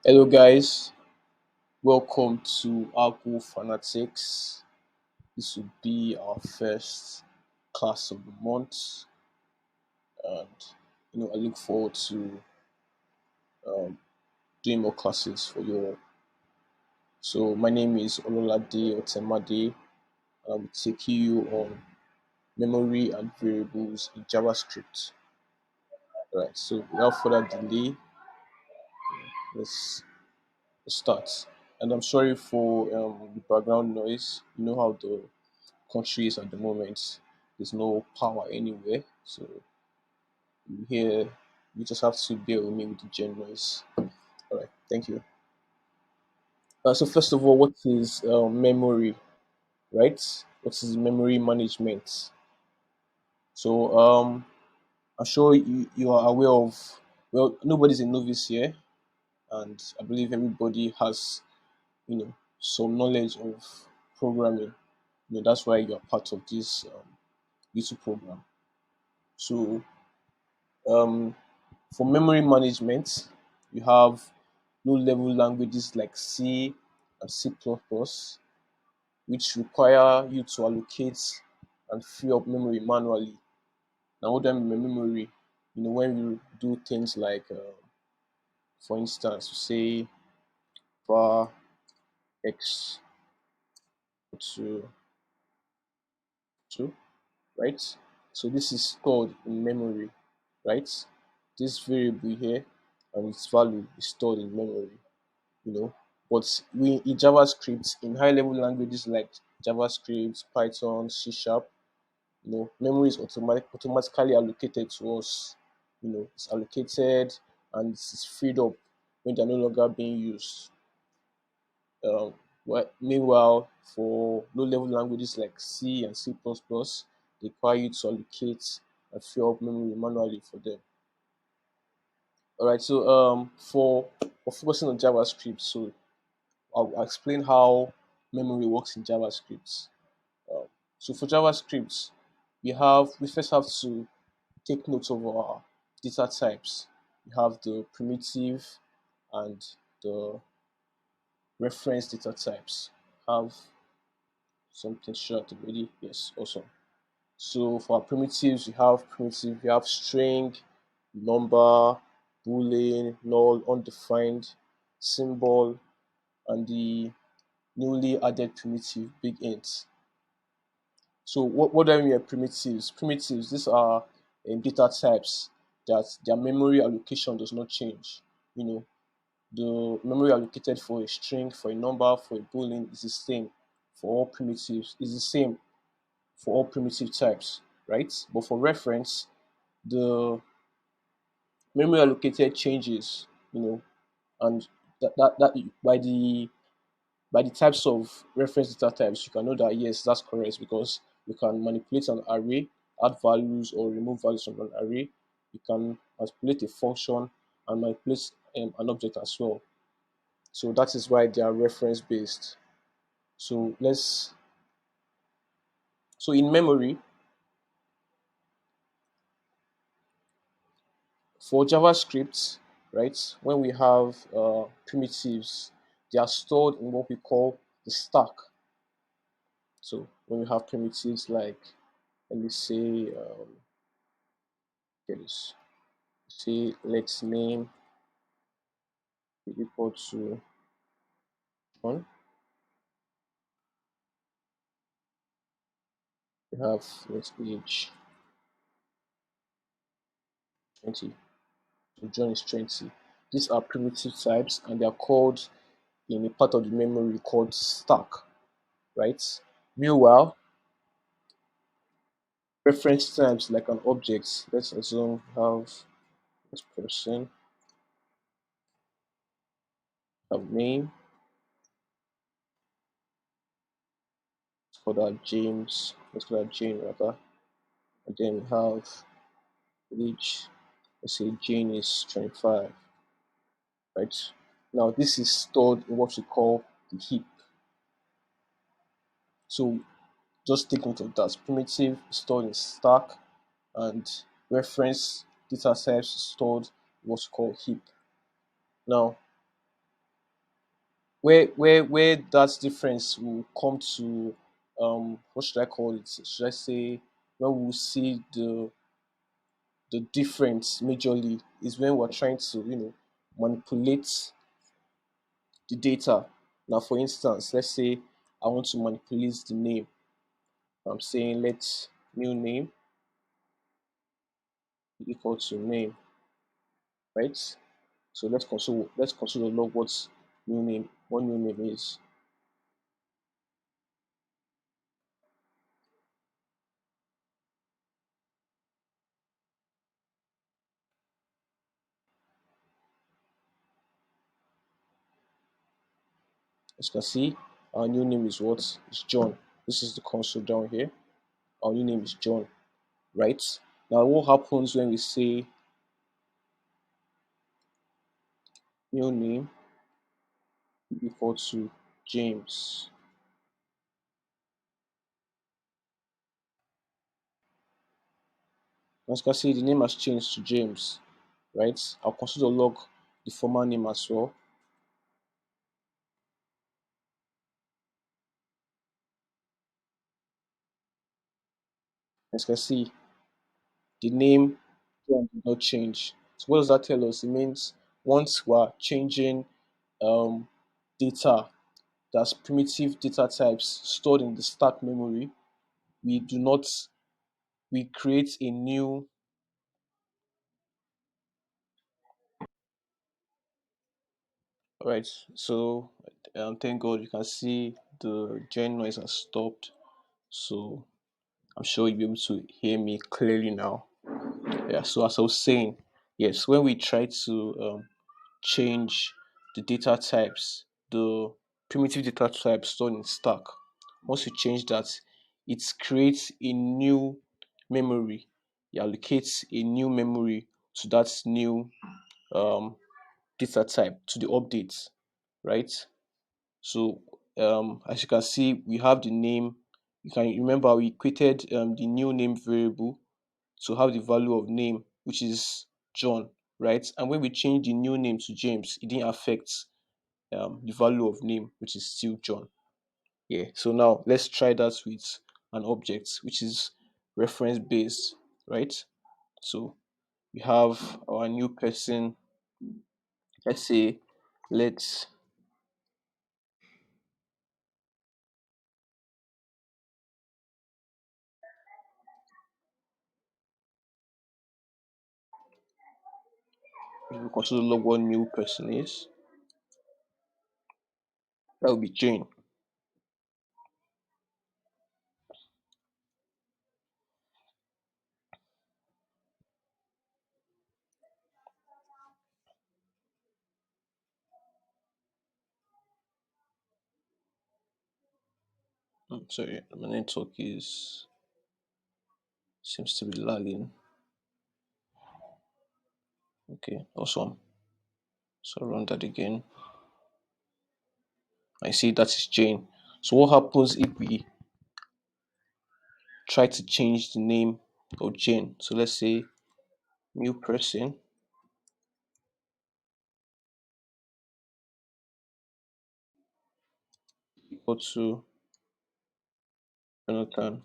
Hello, guys. Welcome to Agro Fanatics. This will be our first class of the month, and I look forward to um, doing more classes for you all. So, my name is Ololade Otemade, and I will take you on memory and variables in JavaScript. Right. So, without further delay, let's start. And I'm sorry for the background noise. You know how the countries at the moment. There's no power anywhere. So here you just have to bear with me with the gen noise. All right, thank you. So first of all, what is memory, right? What is memory management? So I'm sure you are aware of. Well, nobody's a novice here, and I believe everybody has some knowledge of programming. That's why you are part of this YouTube program. So Um, for memory management, you have low-level languages like C and C++, which require you to allocate and free up memory manually. Now, what do I mean by memory? When you do things like, for instance, say var x to 2, right? So this is stored in memory, right? This variable here and its value is stored in memory. you know. But we in JavaScript, in high level languages like JavaScript, Python, C Sharp, memory is automatically allocated to us. It's allocated and it's freed up when they're no longer being used. Meanwhile, for low level languages like C and C++, they require you to allocate and fill up memory manually for them. All right, so for focusing on JavaScript, so I'll explain how memory works in JavaScript. Uh, so for JavaScript, we first have to take note of our data types. We have the primitive and the reference data types. Have something short already? Yes, awesome. So for our primitives, we have string, number, boolean, null, undefined, symbol, and the newly added primitive big int. So what do I mean by primitives? Primitives, these are data types that their memory allocation does not change. You know, the memory allocated for a string, for a number, for a boolean is the same for all primitives. Is the same for all primitive types, right? But for reference, the memory allocated changes. And that by the types of reference data types, you can know that yes, that's correct because you can manipulate an array, add values or remove values from an array. You can manipulate a function and manipulate an object as well. So that is why they are reference based. So in memory, for JavaScript, right, when we have primitives, they are stored in what we call the stack. So when we have primitives like, let me say, get this. Say let's name equal to 1. We have let's age 20. So John is 20. These are primitive types and they are called in a part of the memory called stack, right? Meanwhile, reference types like an object, let's assume we have this person, have name, let's call that James, let's call that Jane rather, and then we have age, let's say Jane is 25, right? Now this is stored in what we call the heap. So just take note of that. Primitive is stored in stack and reference data types is stored in what's called heap. Now where that difference will come to, what should I call it? Should I say, when we see the difference majorly is when we're trying to, manipulate the data. Now, for instance, let's say I want to manipulate the name. I'm saying let new name be equal to name, right? So let's console the log what new name is. As you can see, our new name is what? Is John. This is the console down here. Our new name is John, right? Now, what happens when we say new name equal to James? As you can see, the name has changed to James, right? I'll consider log the former name as well. As you can see, the name John did not change. So what does that tell us? It means once we're changing um, data, that's primitive data types stored in the stack memory, we do not we create a new. All right, so thank God you can see the gen noise has stopped. So I'm sure you'll be able to hear me clearly now. Yeah, so as I was saying, yes, when we try to change the data types, the primitive data types stored in stack, once you change that, it creates a new memory. It allocates a new memory to that new um, data type, to the updates, right? So as you can see, we have the name. You can remember we created the new name variable to have the value of name, which is John, right? And when we change the new name to James, it didn't affect the value of name, which is still John. Yeah. So now let's try that with an object, which is reference based, right? So we have our new person. Let's say let's if we consider log what new person is, that would be Jane. Sorry, my network is seems to be lagging. Okay, awesome. So run that again. I see that is Jane. So what happens if we try to change the name of Jane? So let's say new person equal to Jonathan.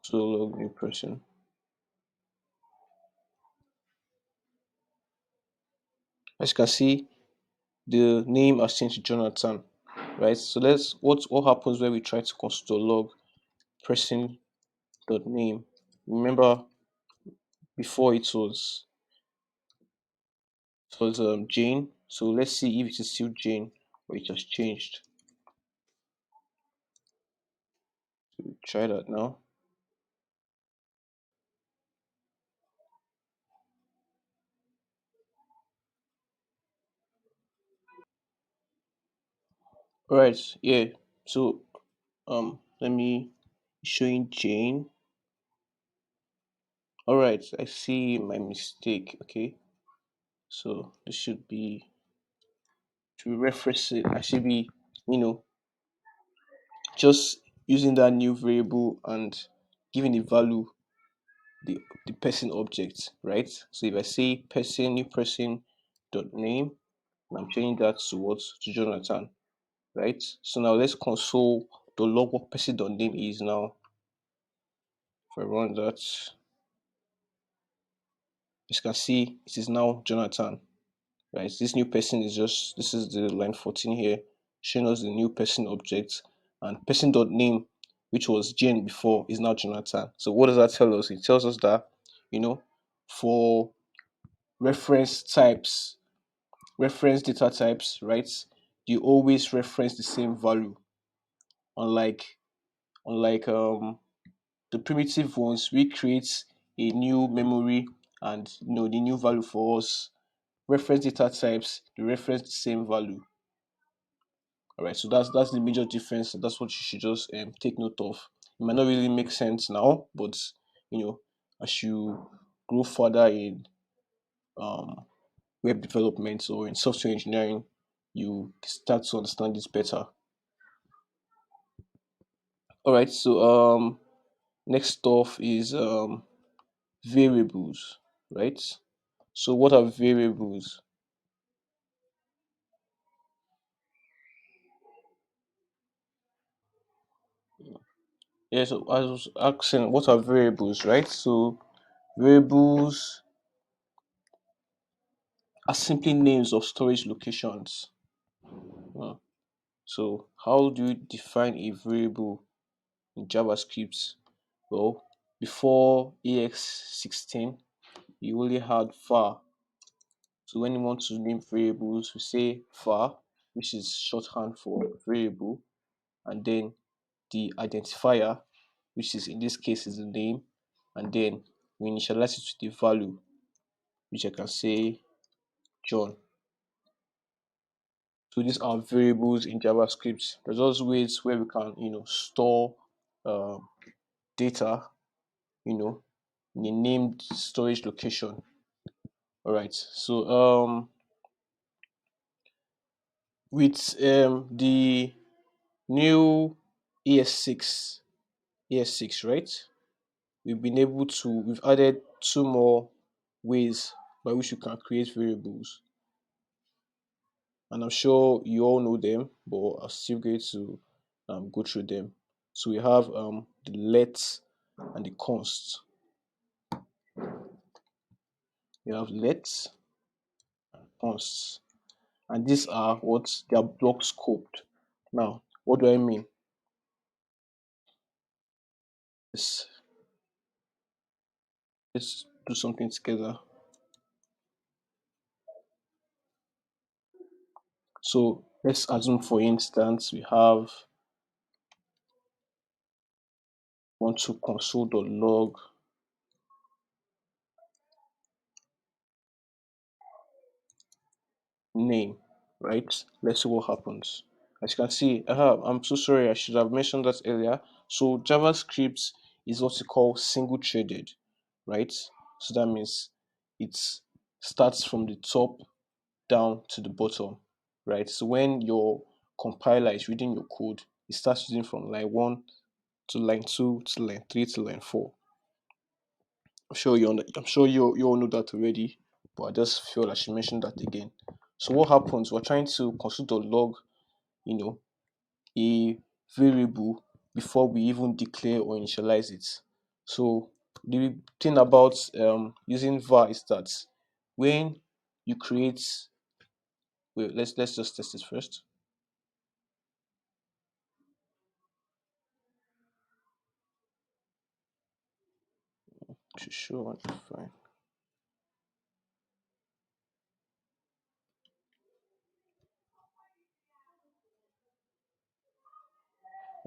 So log new person. As you can see, the name has changed to Jonathan, right? So let's what happens when we try to construct a log person dot name. Remember before it was Jane. So let's see if it is still Jane or it has changed. So we try that now. All right, yeah. So let me showing Jane. All right, I see my mistake. Okay, so this should be to reference it. I should be, you know, just using that new variable and giving the value the person object, right? So if I say person, new person dot name, and I'm changing that to what? To Jonathan, right? So now let's console the log what person dot name is now. If I run that, as you can see, it is now Jonathan, right? This new person is just, this is the line 14 here, showing us the new person object, and person dot name, which was Jane before, is now Jonathan. So what does that tell us? It tells us that, you know, for reference types, reference data types, right? You always reference the same value, unlike unlike the primitive ones. We create a new memory, and the new value for us. Reference data types, they reference the same value. All right, so that's the major difference. That's what you should just take note of. It might not really make sense now, but you know, as you grow further in um, web development or in software engineering, you start to understand this better. All right, so next stuff is variables, right? So what are variables? Yeah, so I was asking what are variables, right? So variables are simply names of storage locations. Uh, So how do you define a variable in JavaScript? Well, before AX16, you only had var. So when you want to name variables, we say var, which is shorthand for variable, and then the identifier, which is in this case is the name, and then we initialize it with the value, which I can say John. So these are variables in JavaScript. There's also ways where we can, store um, data, you know, in a named storage location. All right. So with the new ES6, ES6, right? We've added two more ways by which you can create variables, and I'm sure you all know them, but I'll still going to go through them. So we have the let and the const. We have let and const, and these are what they are block scoped. Now, what do I mean? Let's, let's do something together. So let's assume, for instance, we have want to console.log name, right? Let's see what happens. As you can see, I'm so sorry, I should have mentioned that earlier. So JavaScript is what you call single threaded, right? So that means it starts from the top down to the bottom, right? So when your compiler is reading your code, it starts reading from line 1 to line 2 to line 3 to line 4. I'm sure you all know that already, but I just feel I should mention that again. So what happens? We're trying to console.log, you know, a variable before we even declare or initialize it. So the thing about using var is that when you create, wait, let's just test it first. To show and define.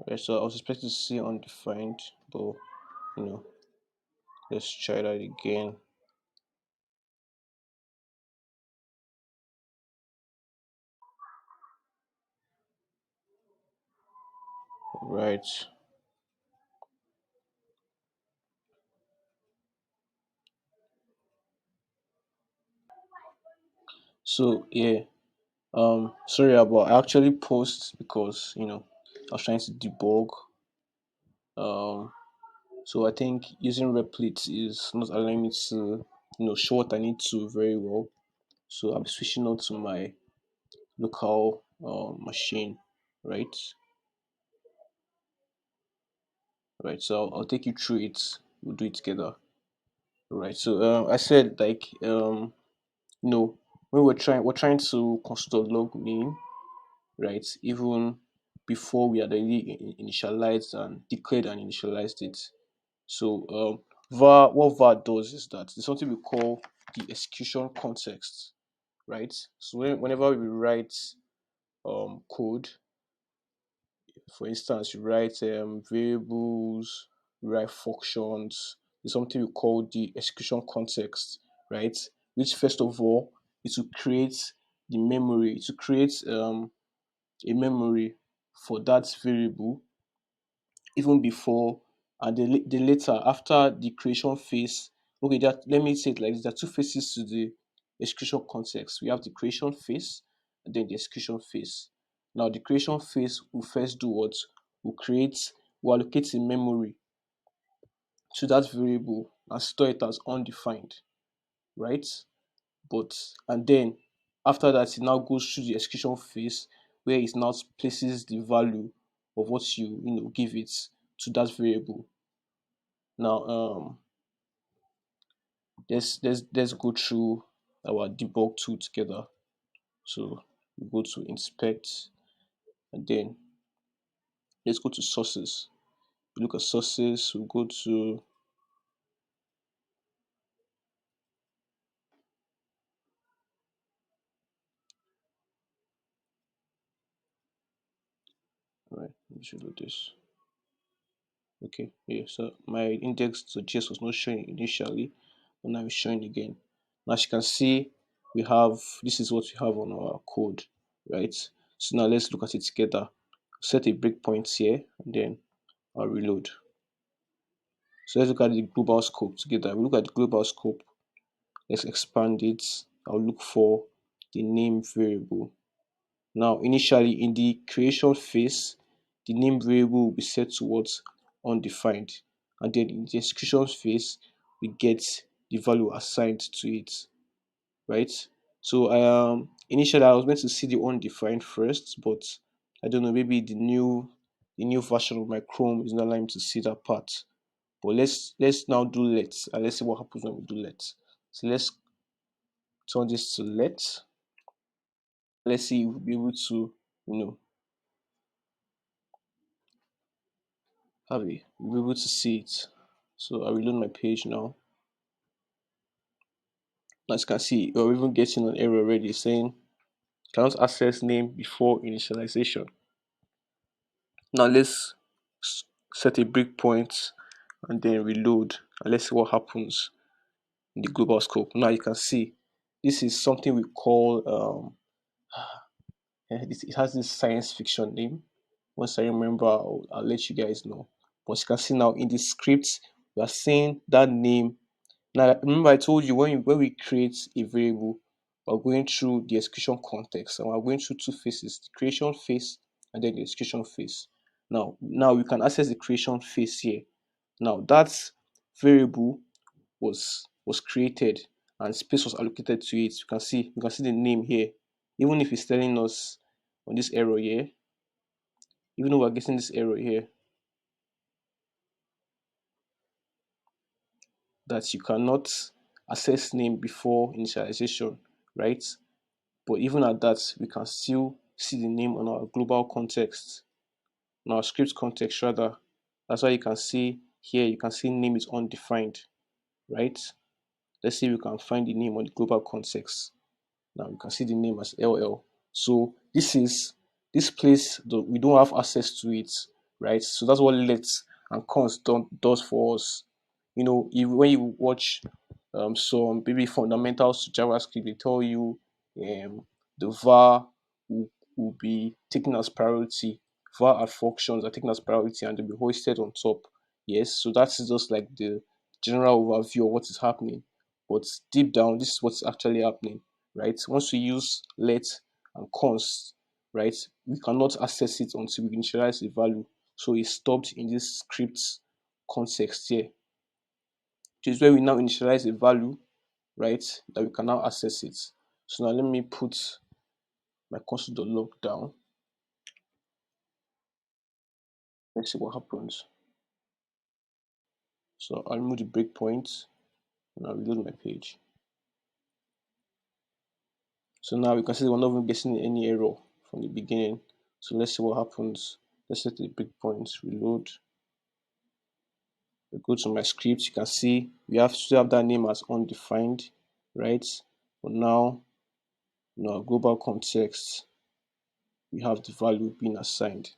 Okay, so I was expecting to see undefined, but you know, let's try that again. Right. So yeah, sorry about, I actually paused because I was trying to debug um So I think using replit is not allowing me to show what I need to very well. So I'll be switching on to my local machine, right? Right. So I'll take you through it. We'll do it together. Right. So I said like when we're trying to construct log name, right? Even before we had already initialized and declared and initialized it. So var what var does is that it's something we call the execution context, right? So whenever we write code, for instance, you write variables, you write functions. There's something we call the execution context, right? Which first of all is to create the memory, to create a memory for that variable even before and the later after the creation phase. Okay, that let me say it like this: there are two phases to the execution context. We have the creation phase and then the execution phase. Now the creation phase will first do what? Will allocate a memory to that variable and store it as undefined, right? But and then after that it now goes through the execution phase where it now places the value of what you give it to that variable. Now let's go through our debug tool together. So we go to inspect and then let's go to sources. We look at sources, we go to right, let me show you this. Okay, yeah, so my index to JS was not showing initially, but now it's showing again. Now as you can see, we have this is what we have on our code, right? So now let's look at it together. Set a breakpoint here and then I'll reload. So let's look at the global scope together. We look at the global scope. Let's expand it. I'll look for the name variable. Now, initially in the creation phase, the name variable will be set towards undefined. And then in the execution phase, we get the value assigned to it, right? So initially I was meant to see the undefined first, but I don't know, maybe the new version of my Chrome is not allowing me to see that part. But let's now do let and let's see what happens when we do let. So let's turn this to let. Let's see if we'll be able to, you know, we'll be able to see it. So I reload my page now. As you can see, we're even getting an error already saying cannot access name before initialization. Now let's set a breakpoint and then reload and let's see what happens in the global scope. Now you can see this is something we call it has this science fiction name. Once I remember, I'll let you guys know. But you can see now in the script, we are seeing that name. Now, remember I told you when we create a variable, we're going through the execution context and we're going through two phases, the creation phase and then the execution phase. Now we can access the creation phase here. Now that variable was created and space was allocated to it. You can see the name here. Even if it's telling us on this error here, even though we're getting this error here that you cannot access name before initialization, right? But even at that, we can still see the name on our global context, on our script context rather. That's why you can see here, you can see name is undefined, right? Let's see if we can find the name on the global context. Now you can see the name as LL. So this place we don't have access to it, right? So that's what let and const does for us. When you watch some maybe fundamentals to JavaScript, they tell you the var will be taken as priority. Var and functions are taken as priority and they'll be hoisted on top. Yes, so that's just like the general overview of what is happening. But deep down, this is what's actually happening, right? Once we use let and const, right, we cannot access it until we initialize the value. So it's stopped in this script context here, which is where we now initialize a value, right, that we can now access it. So now let me put my console.log down. Let's see what happens. So I'll remove the breakpoint and I'll reload my page. So now we can see we're not even getting any error from the beginning. So let's see what happens. Let's set the breakpoint, reload. We go to my script. You can see we have still have that name as undefined, right? But now, in our global context, we have the value being assigned.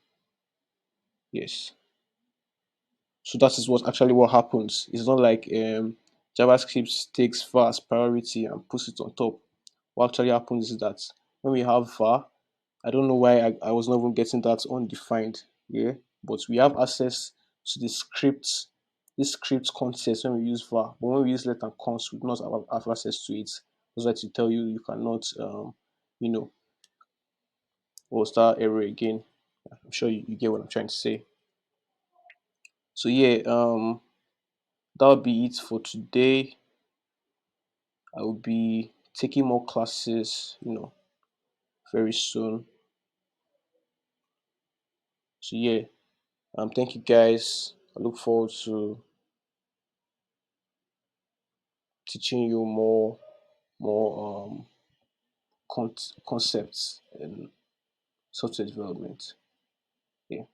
Yes. So that is what happens. It's not like JavaScript takes var as priority and puts it on top. What actually happens is that when we have var, I don't know why I was not even getting that undefined. Yeah, but we have access to the script, this script context when we use var. But when we use let and const, we do not have access to it. That's why to tell you you cannot, you know, what's that error again? I'm sure you get what I'm trying to say. So yeah, that'll be it for today. I will be taking more classes, very soon. So yeah, thank you guys. I look forward to teaching you more concepts and software development. Yeah.